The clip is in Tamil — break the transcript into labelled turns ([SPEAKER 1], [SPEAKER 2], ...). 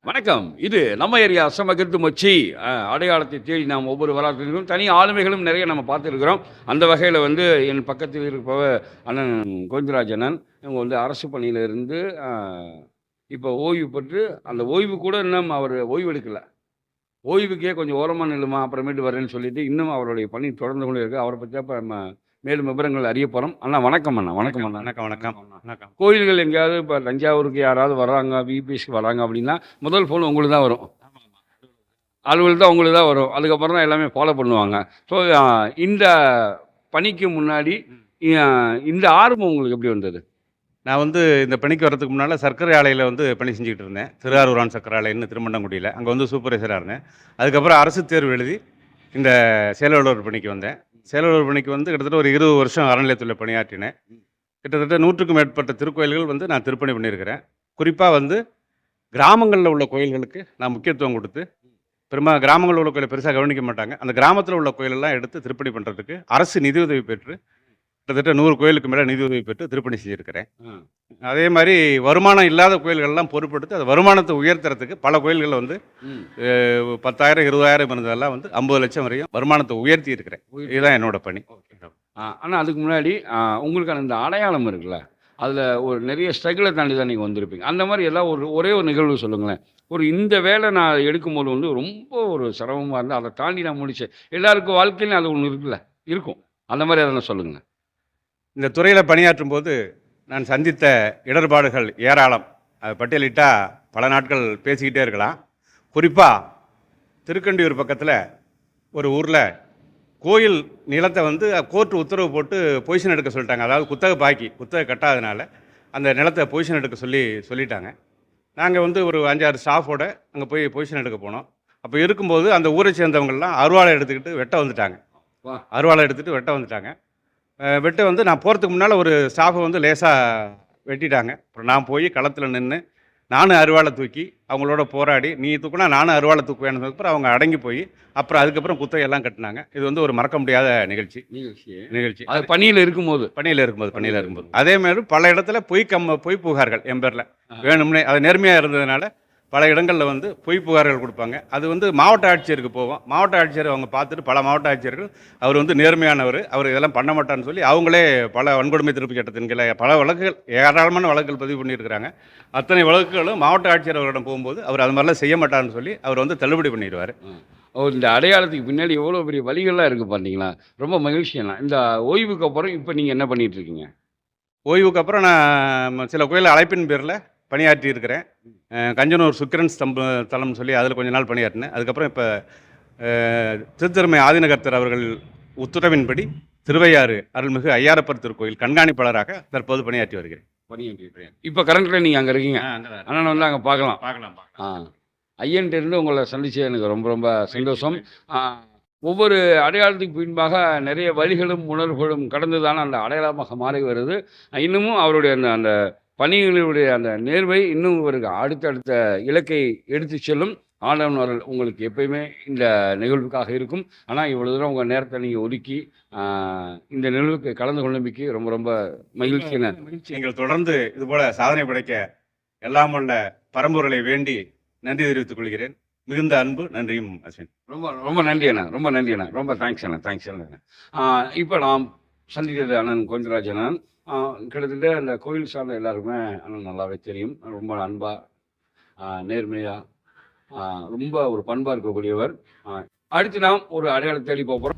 [SPEAKER 1] வணக்கம். இது நம்ம ஏரியா அசமகத்து மச்சி அடையாளத்தை தேடி நாம் ஒவ்வொரு வரலாற்றிலும் தனி ஆளுமைகளும் நிறைய நம்ம பார்த்துருக்குறோம். அந்த வகையில வந்து என் பக்கத்தில் இருப்பவர் அண்ணன் கோவிந்தராஜ் அண்ணன். இவங்க வந்து அரசு பணியில இருந்து இப்போ ஓய்வு பெற்று, அந்த ஓய்வு கூட இன்னும் அவர் ஓய்வு எடுக்கல. ஓய்வுக்கே கொஞ்சம் ஓரமா நில்லுமா, அப்புறமேட்டு வரேன்னு சொல்லிட்டு, இன்னும் அவருடைய பணி தொடர்ந்து கொண்டே இருக்கு. அவர பத்தி இப்ப நம்ம மேலும் விவரங்கள் அறிய போறோம். அண்ணா வணக்கம் அண்ணா. வணக்கம் அண்ணா.
[SPEAKER 2] வணக்கம், வணக்கம், வணக்கம்.
[SPEAKER 1] கோயில்கள் எங்கேயாவது இப்ப தஞ்சாவூருக்கு யாராவது வர்றாங்க, விபிஎஸ்க்கு வராங்க அப்படின்னா, முதல் ஃபோன் உங்களுக்கு தான் வரும். அலுவல் தான் உங்களுக்கு தான் வரும். அதுக்கப்புறம் தான் எல்லாமே ஃபாலோ பண்ணுவாங்க. ஸோ இந்த பணிக்கு முன்னாடி அ இந்த ஆர்வம் உங்களுக்கு எப்படி வந்தது?
[SPEAKER 2] நான் வந்து இந்த பணிக்கு வர்றதுக்கு முன்னால சர்க்கரை ஆலையில வந்து பணி செஞ்சுக்கிட்டு இருந்தேன். திருவாரூரான் சர்க்கரை ஆலைன்னு திருமண்டங்குடியில. அங்க வந்து சூப்பர்வைசரா இருந்தேன். அதுக்கப்புறம் அரசு தேர்வு எழுதி இந்த செயல் அலுவலர் பணிக்கு வந்தேன். செயல் அலுவலர் பணிக்கு வந்து கிட்டத்தட்ட ஒரு 20 வருஷம் அறநிலையத்துறையில பணியாற்றினேன். கிட்டத்தட்ட 100க்கும் மேற்பட்ட திருக்கோயில்கள் வந்து நான் திருப்பணி பண்ணியிருக்கிறேன். குறிப்பா வந்து கிராமங்கள்ல உள்ள கோயில்களுக்கு நான் முக்கியத்துவம் குடுத்து, கிராமங்கள்ல உள்ள கோயில பெருசா கவனிக்க மாட்டாங்க. அந்த கிராமத்தில உள்ள கோயிலெல்லாம் எடுத்து திருப்பணி பண்றதுக்கு அரசு நிதியுதவி பெற்று, கிட்டத்தட்ட 100 கோயிலுக்கு மேல நிதியுதவி பெற்று திருப்பணி செஞ்சிருக்கிறேன்.
[SPEAKER 1] ம்.
[SPEAKER 2] அதே மாரி வருமானம் இல்லாத கோயில்கள்லாம் பொறுப்பெடுத்து, அந்த வருமானத்த உயர்த்துறதுக்கு பல கோயில்கள்ல வந்து
[SPEAKER 1] ம்.
[SPEAKER 2] 10,000, 20,000 இருந்ததெல்லாம் வந்து 50,00,000 வரையும் வருமானத்த உயர்த்தி இருக்கிறேன். இதுதான் என்னோட பணி.
[SPEAKER 1] ஆனா அதுக்கு முன்னாடி உங்களுக்கான இந்த அடையாளம் இருக்குல்ல, அதில ஒரு நிறைய ஸ்ட்ரகிள தாண்டி தான் நீங்க வந்திருப்பீங்க. அந்த மாரி எல்லாம் ஒரே ஒரு நிகழ்வு சொல்லுங்களேன். இந்த வேலை நான் எடுக்கும்போது வந்து ரொம்ப ஒரு சிரமமா இருந்து, அத தாண்டி நான் முடிச்சேன். எல்லாருக்கும் வாழ்க்கையிலும் அது ஒண்ணு இருக்குல்ல, இருக்கும். அந்த மாரி எதனா சொல்லுங்க.
[SPEAKER 2] இந்த துறையில பணியாற்றும்போது நான் சந்தித்த இடர்பாடுகள் ஏராளம். அத பட்டியலிட்டா பல நாட்கள் பேசிக்கிட்டே இருக்கலாம். குறிப்பா திருக்கண்டியூர் பக்கத்துல ஒரு ஊர்ல கோயில் நிலத்த வந்து கோர்ட் உத்தரவு போட்டு பொசிஷன் எடுக்க சொல்லிட்டாங்க. அதாவது குத்தகை கட்டாதனால அந்த நிலத்த பொசிஷன் எடுக்க சொல்லிட்டாங்க. நாங்க வந்து ஒரு 5, 6 ஸ்டாஃபோட அங்க போய் பொசிஷன் எடுக்க போனோம். அப்ப இருக்கும்போது அந்த ஊரை சேர்ந்தவங்கலாம் அருவாளை எடுத்துக்கிட்டு வெட்ட வந்துட்டாங்க.
[SPEAKER 1] வா!
[SPEAKER 2] அருவாளை எடுத்துட்டு வெட்ட வந்துட்டாங்க. வெட்ட வந்து நான் போறதுக்கு முன்னால ஒரு ஸ்டாஃப வந்து லேசா வெட்டிட்டாங்க. அப்புறம் நான் போய் களத்துல நின்னு, நானும் அருவாள தூக்கி அவங்களோட போராடி, "நீ தூக்குனா நானும் அருவாள தூக்குவேன்னு" சொன்னதுக்கப்புறம் அவங்க அடங்கி போய், அப்புறம் அதுக்கப்புறம் குத்தகையெல்லாம் கட்டுனாங்க. இது வந்து ஒரு மறக்க முடியாத நிகழ்ச்சி. நிகழ்ச்சி.
[SPEAKER 1] அது பணியில இருக்கும்போது.
[SPEAKER 2] பணியில இருக்கும்போது. அதே மாரி பல இடத்துல பொய் புகார்கள் என் பேர்ல. வேணும்னே அது நேர்மையா இருந்ததுனால, பல இடங்கள்ல வந்து பொய் புகார்கள் குடுப்பாங்க. அது வந்து மாவட்ட ஆட்சியருக்கு போகும். மாவட்ட ஆட்சியர் அவங்க பார்த்துட்டு பல மாவட்ட ஆட்சியர்கள், அவர் வந்து நேர்மையானவரு, அவர் இதெல்லாம் பண்ண மாட்டார்ன்னு சொல்லி, அவங்களே பல வன்கொடுமை தடுப்பு சட்டத்தின் கீழ பல வழக்குகள், ஏராளமான வழக்குகள் பதிவு பண்ணியிருக்கிறாங்க. அத்தனை வழக்குகளும் மாவட்ட ஆட்சியர் அவரிடம் போகும்போது, அவர் அது மாரிலாம் செய்ய மாட்டார்ன்னு சொல்லி, அவர் வந்து தள்ளுபடி பண்ணிருவாரு.
[SPEAKER 1] இந்த அடையாளத்துக்கு பின்னாடி எவ்வளோ பெரிய வழிகள்லாம் இருக்கு பார்த்தீங்களா? ரொம்ப மகிழ்ச்சி அண்ணா. இந்த ஓய்வுக்கு அப்புறம் இப்ப நீங்க என்ன பண்ணிட்டு இருக்கீங்க?
[SPEAKER 2] ஓய்வுக்கு அப்புறம் நான் சில கோயில்ல அழைப்பின் பேர்ல பணியாற்றி இருக்கிறேன். கஞ்சனூர் சுக்கிரன் தலம்னு சொல்லி அதில கொஞ்ச நாள் பணியாற்றினேன். அதுக்கப்புறம் இப்ப திருத்தெருமை ஆதினகர்த்தர் அவர்கள் உத்தரவின்படி திருவையாறு அருள்மிகு ஐயாரப்பர் திருக்கோயில் கண்காணிப்பாளராக தற்போது பணியாற்றி வருகிறேன்.
[SPEAKER 1] இப்ப கரண்ட்ல நீங்க அங்க இருக்கீங்க. அண்ணன வந்து அங்க பார்க்கலாம்.
[SPEAKER 2] பார்க்கலாம்.
[SPEAKER 1] ஆ. ஐயன்ட்ட இருந்து உங்கள சந்திச்சு எனக்கு ரொம்ப ரொம்ப சந்தோஷம். ஆ ஒவ்வொரு அடையாளத்துக்கு பின்பாக நிறைய வழிகளும், உணர்வுகளும் கடந்து தான அந்த அடையாளமாக மாறி வருது. இன்னமும் அவருடைய அந்த அந்த பணிகளுடைய அந்த நேர்மை இன்னும் இவருக்கு அடுத்தடுத்த இலக்கை எடுத்துச் செல்லும். ஆண்டவன் அருள் உங்களுக்கு எப்பயுமே இந்த நிகழ்வுக்காக இருக்கும். ஆனா, இவ்வளவு தூரம் உங்க நேரத்த நீங்க ஒதுக்கி, ஆ இந்த நிகழ்வுக்கு கலந்து கொண்டமைக்கு ரொம்ப ரொம்ப மகிழ்ச்சிங்க.
[SPEAKER 2] நீங்கள் தொடர்ந்து இதுபோல சாதனை படைக்க எல்லாம் வல்ல பரம்பொருளை வேண்டி நன்றி தெரிவித்துக் கொள்கிறேன். மிகுந்த அன்பு, நன்றியும் அஸ்வின்.
[SPEAKER 1] ரொம்ப ரொம்ப நன்றி அண்ணா. ரொம்ப நன்றி அண்ணா. ரொம்ப தேங்க்ஸ் அண்ணா. தேங்க்ஸ் அண்ணா. இப்ப நாம் சந்தித்தது அண்ணன் கோவிந்தராஜ் அண்ணன். கிட்டத்தட்ட அந்த கோயில் சார்ந்த எல்லாருக்குமே அண்ணன் நல்லாவே தெரியும். ரொம்ப அன்பா, நேர்மையா, ரொம்ப ஒரு பண்பா இருக்கக்கூடியவர். அடுத்து நாம் ஒரு அடையாளம் தேடி போறோம்.